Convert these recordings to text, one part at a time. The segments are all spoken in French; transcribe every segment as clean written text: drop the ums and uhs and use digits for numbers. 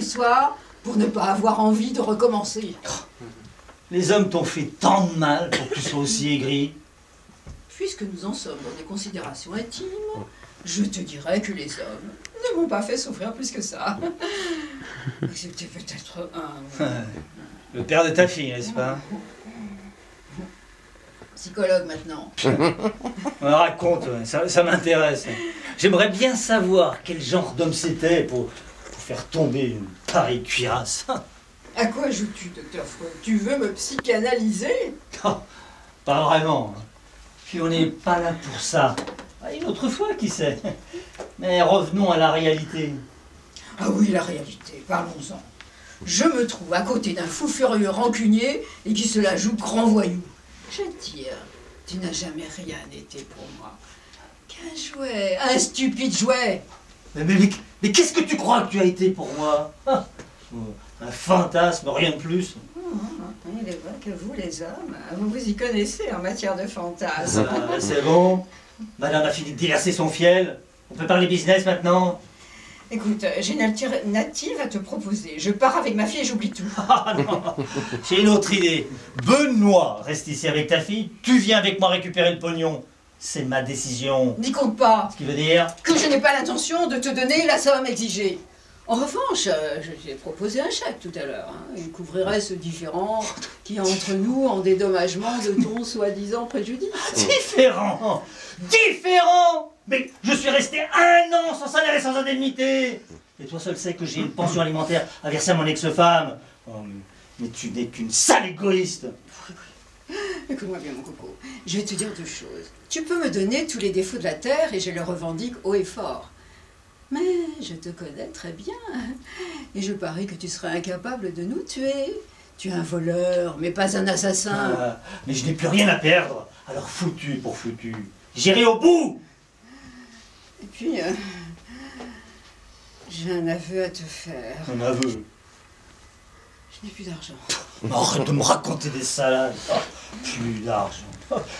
soir pour ne pas avoir envie de recommencer. Les hommes t'ont fait tant de mal pour que tu sois aussi aigri. Puisque nous en sommes dans des considérations intimes, je te dirais que les hommes ne m'ont pas fait souffrir plus que ça. Excepté peut-être un... Le père de ta fille, n'est-ce pas? Psychologue maintenant. Raconte, ouais, ça m'intéresse. J'aimerais bien savoir quel genre d'homme c'était pour faire tomber une pareille cuirasse. À quoi joues-tu, docteur Freud? Tu veux me psychanalyser? Non, pas vraiment. Puis on n'est pas là pour ça. Une autre fois, qui sait. Mais revenons à la réalité. Ah oui, la réalité, parlons-en. Je me trouve à côté d'un fou furieux rancunier et qui se la joue grand voyou. Je tire, tu n'as jamais rien été pour moi. Qu'un jouet, un stupide jouet. Mais qu'est-ce que tu crois que tu as été pour moi? Un fantasme, rien de plus. Il est vrai que vous, les hommes, vous vous y connaissez en matière de fantasmes. C'est bon. Madame a fini de déverser son fiel. On peut parler business maintenant? Écoute, j'ai une alternative à te proposer. Je pars avec ma fille et j'oublie tout. Ah non, j'ai une autre idée. Benoît reste ici avec ta fille. Tu viens avec moi récupérer le pognon. C'est ma décision. N'y compte pas. Ce qui veut dire que je n'ai pas l'intention de te donner la somme exigée. En revanche, j'ai proposé un chèque tout à l'heure. Il couvrirait ce différend qui est entre nous en dédommagement de ton soi-disant préjudice. Différent? Différent? Mais je suis resté 1 an sans salaire et sans indemnité. Et toi seul sais que j'ai une pension alimentaire à verser à mon ex-femme. Oh, mais tu n'es qu'une sale égoïste. Écoute-moi bien, mon coco. Je vais te dire 2 choses. Tu peux me donner tous les défauts de la terre et je les revendique haut et fort. Mais je te connais très bien. Et je parie que tu serais incapable de nous tuer. Tu es un voleur, mais pas un assassin. Mais je n'ai plus rien à perdre. Alors foutu pour foutu. J'irai au bout. Et puis, j'ai un aveu à te faire. Un aveu? Je n'ai plus d'argent. Arrête de me raconter des salades. Plus d'argent.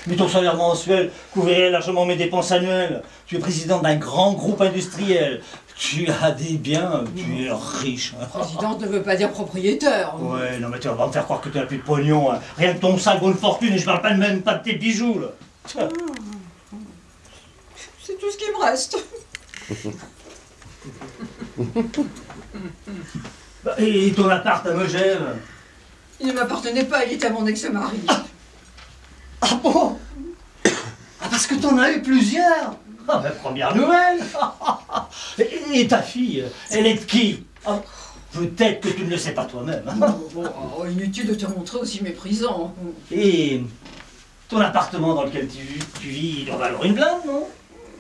Mais ton salaire mensuel couvrirait largement mes dépenses annuelles. Tu es président d'un grand groupe industriel. Tu as des biens, tu es riche. Présidente ne veut pas dire propriétaire. Ouais, non mais tu vas me faire croire que tu n'as plus de pognon. Rien que ton sac vaut une fortune et je parle même pas de tes bijoux là. C'est tout ce qui me reste. Et ton appart à Megève? Il ne m'appartenait pas, il était à mon ex-mari. Ah bon? Ah parce que t'en as eu plusieurs? Ah ben première nouvelle. Et ta fille, elle est de qui? Ah, peut-être que tu ne le sais pas toi-même. Inutile de te montrer aussi méprisant. Et ton appartement dans lequel tu vis, il doit valoir une blinde, non?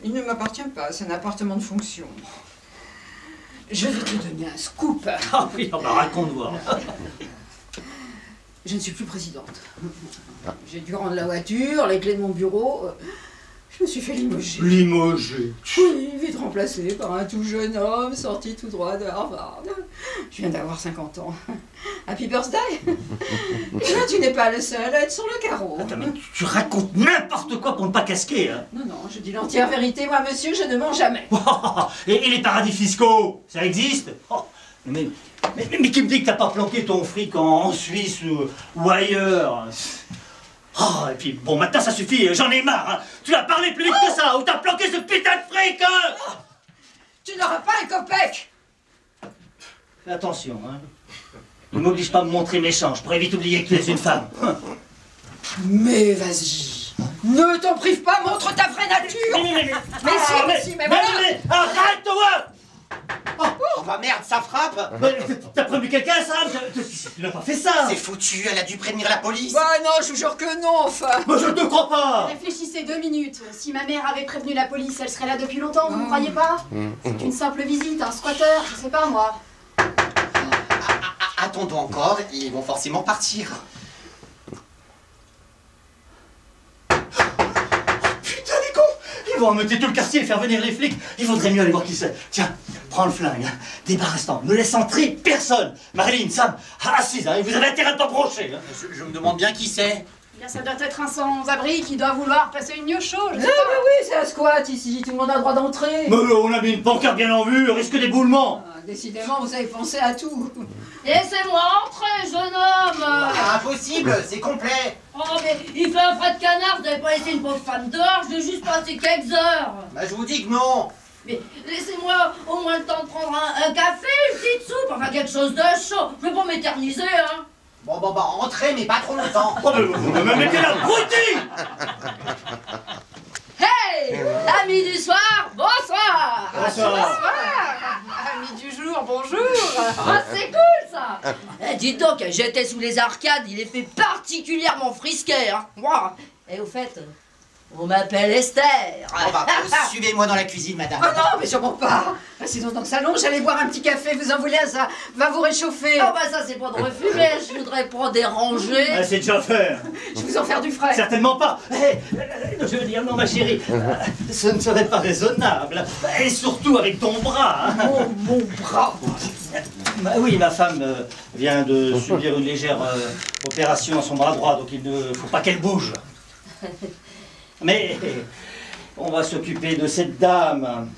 Il ne m'appartient pas, c'est un appartement de fonction. Je vais te donner un scoop. Ah oui, on va raconte voir. Je ne suis plus présidente. J'ai dû rendre la voiture, les clés de mon bureau. Je me suis fait limoger. Limoger? Oui, vite remplacé par un tout jeune homme sorti tout droit de Harvard. Je viens d'avoir 50 ans. Happy birthday? Tu n'es pas le seul à être sur le carreau. Attends, mais tu racontes n'importe quoi pour ne pas casquer, hein? Non, non, je dis l'entière vérité, moi, monsieur, je ne mens jamais. Et les paradis fiscaux, ça existe? Mais qui me dit que t'as pas planqué ton fric en Suisse ou ailleurs? Oh, et puis bon, maintenant ça suffit, j'en ai marre, hein. Tu as parlé plus vite que ça, ou t'as planqué ce putain de fric, hein. Tu n'auras pas un copec. Fais attention, hein. Ne m'oblige pas à me montrer méchant, je pourrais vite oublier que tu es une femme. Mais vas-y, ne t'en prive pas, montre ta vraie nature. Mais arrête-toi. Oh bah merde, ça frappe! T'as prévenu quelqu'un, Sam? Tu n'as pas fait ça! C'est foutu, elle a dû prévenir la police! Bah non, je vous jure que non, enfin! Moi je ne te crois pas! Réfléchissez 2 minutes. Si ma mère avait prévenu la police, elle serait là depuis longtemps, vous ne croyez pas? C'est une simple visite, un squatter, je sais pas moi. Attendons encore, ils vont forcément partir. Putain les cons! Ils vont emmeuter tout le quartier et faire venir les flics. Il vaudrait mieux aller voir qui c'est. Tiens, prends le flingue, hein. Débarrasse-t'en, ne laisse entrer personne. Marilyn, Sam, assise, hein, et vous avez intérêt à ne pas brocher. Hein. Je me demande bien qui c'est. Bien, ça doit être un sans-abri qui doit vouloir passer une nuit au chaud, je sais Ah pas. bah oui, c'est un squat ici, tout le monde a le droit d'entrer. Mais on a mis une pancarte bien en vue, risque d'éboulement. Ah, décidément, vous avez pensé à tout. Laissez-moi entrer, jeune homme. Impossible, c'est complet. Oh, mais il fait un frais de canard, vous n'avez pas laissé une pauvre femme dehors, je vais juste passer quelques heures. Bah, je vous dis que non. Mais laissez-moi au moins le temps de prendre un café, une petite soupe, enfin quelque chose de chaud. Je vais pas m'éterniser, hein. Bon, entrez, mais pas trop longtemps. Oh, mais vous me mettez la broutille. Hey, amis du soir, bonsoir. Bonsoir. Amis du jour, bonjour. Ah, c'est cool ça. Eh, dites donc, j'étais sous les arcades, il est fait particulièrement frisquet, hein. Moi. Et au fait, on m'appelle Esther. Bon, bah, suivez-moi dans la cuisine, madame. Ah non, mais sûrement pas. Sinon dans le salon, j'allais boire un petit café, vous en voulez, ça va vous réchauffer. Oh bah ça c'est pas de refumer, je voudrais pas déranger. Ah, c'est déjà fait. Je vais vous en faire du frais. Certainement pas. Je veux dire, non, ma chérie, ce ne serait pas raisonnable. Et surtout avec ton bras. Hein. Mon bras. Bah oui, ma femme vient de subir une légère opération à son bras droit, donc il ne faut pas qu'elle bouge. Mais on va s'occuper de cette dame.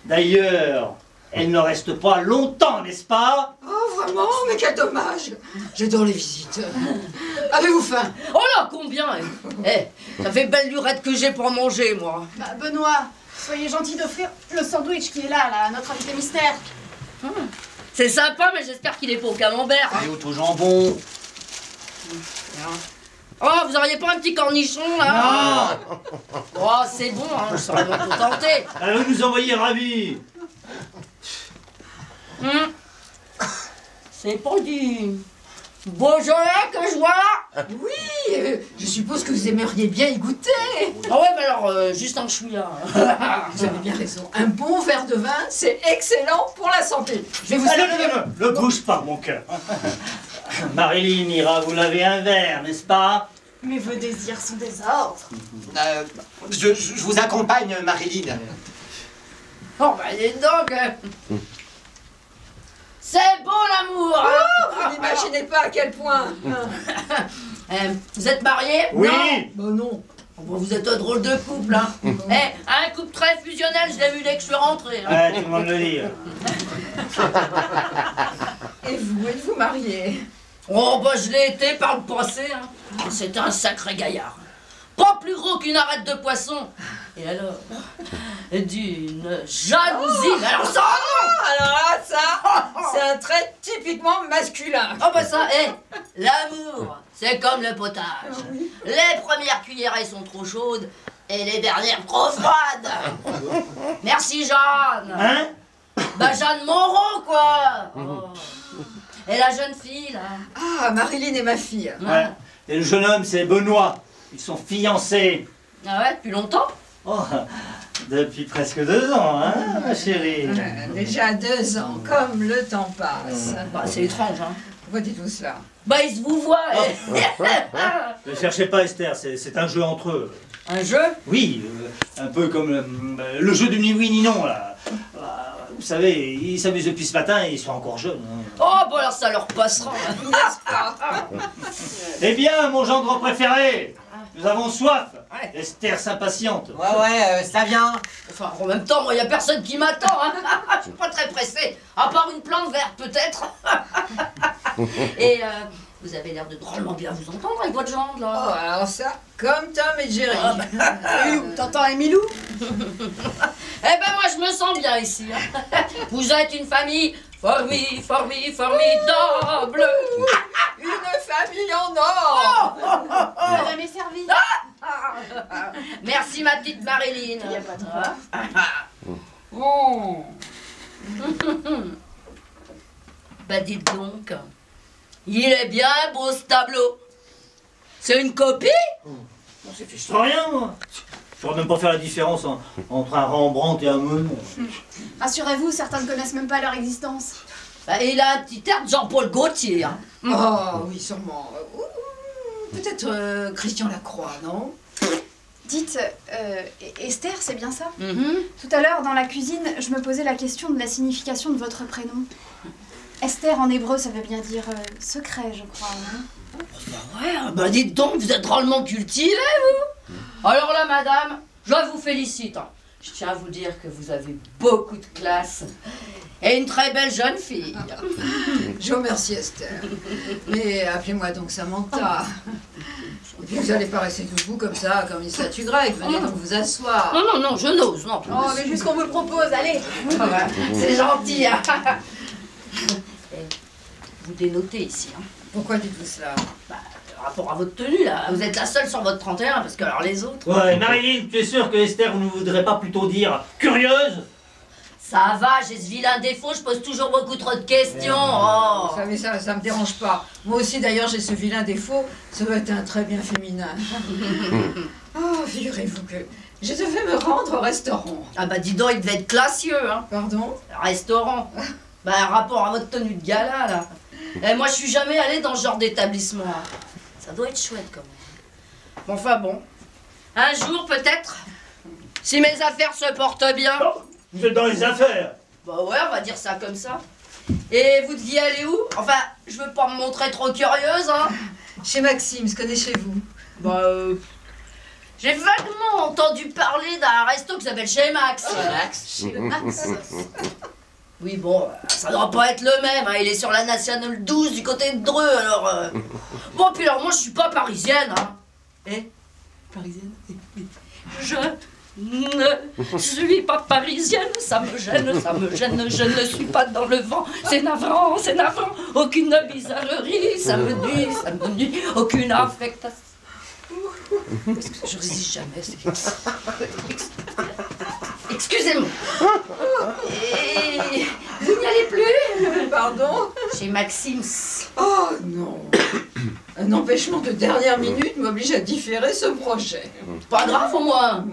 D'ailleurs, elle ne reste pas longtemps, n'est-ce pas? Oh vraiment, mais quel dommage. J'adore les visites. Avez-vous faim? Oh là, combien? Ça fait belle lurette que j'ai pour manger, moi. Bah, Benoît, soyez gentil d'offrir le sandwich qui est là, à notre invité mystère. C'est sympa, mais j'espère qu'il est pas au camembert. Et au jambon. Oh, vous auriez pas un petit cornichon, là? Non. Oh, c'est bon, hein, je serais bien contenté. Allez nous envoyer ravis. C'est pas du Beaujolais que je vois là? Oui, je suppose que vous aimeriez bien y goûter. Ah ouais, mais alors, juste un chouïa. Vous avez bien raison. Un bon verre de vin, c'est excellent pour la santé. Je vais vous Ah, non, servir. ne bouge pas, mon cœur. Marilyn ira vous laver un verre, n'est-ce pas? Mais vos désirs sont des ordres. Je vous accompagne, Marilyn. Oh, bah, dis donc. C'est beau l'amour, hein. Vous n'imaginez pas à quel point. Vous êtes mariés? Oui. Bah non. Oh, bah, vous êtes un drôle de couple, hein. Un couple très fusionnel, je l'ai vu dès que je suis rentrée. Hein. Ouais, tout le monde le dit. Et vous, êtes-vous mariés? Oh, bah, je l'ai été par le passé, hein. C'est un sacré gaillard. Pas plus gros qu'une arête de poisson. Et alors, d'une jalousie. Mais alors ça, Alors là, ça, c'est un trait typiquement masculin. oh bah ça, l'amour, c'est comme le potage. Les premières cuillerées sont trop chaudes et les dernières trop froides. Merci Jeanne. Hein? Bah Jeanne Moreau, quoi. Oh. Et la jeune fille, là. Ah, Marilyn est ma fille. Ouais. Et le jeune homme, c'est Benoît. Ils sont fiancés. Ah ouais, depuis longtemps? Oh, depuis presque 2 ans, hein, ma chérie? Déjà 2 ans, comme le temps passe. Bah c'est étrange, hein. Pourquoi dites-vous cela? Bah ils se vous voient. Ne cherchez pas, Esther, c'est un jeu entre eux. Un jeu? Oui, un peu comme le jeu du ni oui ni non, là. Vous savez, ils s'amusent depuis ce matin et ils sont encore jeunes. Hein. Oh, bah alors ça leur passera. N'est-ce pas? Eh bien, mon gendre préféré, nous avons soif. Ouais. Esther s'impatiente. Ouais, ça vient. Enfin, en même temps, moi, y a personne qui m'attend. Hein. Je suis pas très pressée. À part une plante verte, peut-être. Et vous avez l'air de drôlement bien vous entendre avec votre jambe, Oh, là. alors ça, comme Tom et Jerry. Ah, bah. T'entends, Emilou? Eh ben, moi, je me sens bien ici. Hein. Vous êtes une famille formidable. Une famille en or. Madame est servie. Merci, ma petite Marilyn. Y a pas de quoi. Oh. Bah, dites donc. Il est bien beau, ce tableau. C'est une copie? Je sais rien, moi. Je pourrais même pas faire la différence entre un Rembrandt et un Monet. Rassurez-vous, certains ne connaissent même pas leur existence. Bah, il a un petit air de Jean-Paul Gaultier. Hein. Oh, oui, sûrement. Peut-être Christian Lacroix, non? Dites, Esther, c'est bien ça? Mhm. Tout à l'heure, dans la cuisine, je me posais la question de la signification de votre prénom. Esther, en hébreu, ça veut bien dire secret, je crois, non? Bah ouais, bah dites donc, vous êtes drôlement cultivée, vous. Alors là, madame, je vous félicite. Hein. Je tiens à vous dire que vous avez beaucoup de classe. Et une très belle jeune fille. Je vous remercie, Esther. Mais appelez-moi donc Samantha. Et puis vous n'allez pas rester debout comme ça, comme une statue grecque. Venez donc vous asseoir. Non, je n'ose, non. Oh, mais juste qu'on vous le propose, allez. Ah ouais, c'est gentil, hein. Vous dénotez ici, hein. Pourquoi dites-vous cela? Bah, rapport à votre tenue, là. Vous êtes la seule sur votre 31, parce que alors les autres... Ouais, Marilyn, tu es sûre que Esther ne voudrait pas plutôt dire curieuse? Ça va, j'ai ce vilain défaut, je pose toujours beaucoup trop de questions. Oh. Vous savez, ça me dérange pas. Moi aussi, d'ailleurs, j'ai ce vilain défaut. Ça doit être un très bien féminin. Oh, figurez-vous que je devais me rendre au restaurant. Ah bah dis donc, il devait être classieux, hein. Pardon? Restaurant. Bah rapport à votre tenue de gala, là. Et moi, je suis jamais allée dans ce genre d'établissement. Hein. Ça doit être chouette, quand même. Bon, enfin bon. Un jour, peut-être, si mes affaires se portent bien... Non, vous êtes dans les affaires. Bah ouais, on va dire ça comme ça. Et vous deviez aller où? Enfin, je veux pas me montrer trop curieuse, hein. Chez Maxime, se connaissez-vous? Bah, j'ai vaguement entendu parler d'un resto qui s'appelle Chez Max. Max. Chez Max. Oui, bon, ça doit pas être le même, hein. Il est sur la Nationale 12 du côté de Dreux, alors... Bon, puis alors, moi, je suis pas parisienne, hein. Eh? Parisienne? Je ne suis pas parisienne, ça me gêne, je ne suis pas dans le vent. C'est navrant, aucune bizarrerie, ça me nuit, aucune affectation. Je résiste jamais, Excusez-moi. Et vous n'y allez plus? Pardon? Chez Maxime. Oh non. Un empêchement de dernière minute m'oblige à différer ce projet. Pas grave au moins.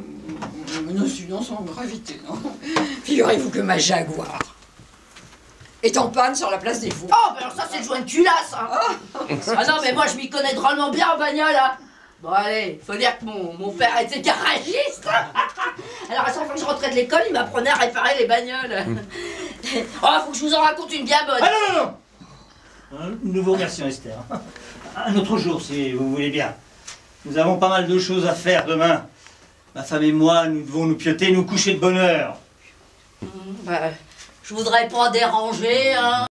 Non, sinon sans gravité, non. Figurez-vous que ma Jaguar est en panne sur la place des Vaux. Oh, ben alors ça c'est le joint de culasse, hein. Ah non, mais moi je m'y connais drôlement bien en bagnole, hein. Bon allez, faut dire que mon père était garagiste. Alors à chaque fois que je rentrais de l'école, il m'apprenait à réparer les bagnoles. Oh, faut que je vous en raconte une bien bonne. Ah non. Nous vous remercions, Esther. Un autre jour, si vous voulez bien. Nous avons pas mal de choses à faire demain. Ma femme et moi, nous devons nous pioter, nous coucher de bonne heure. Bah, je voudrais pas déranger, hein.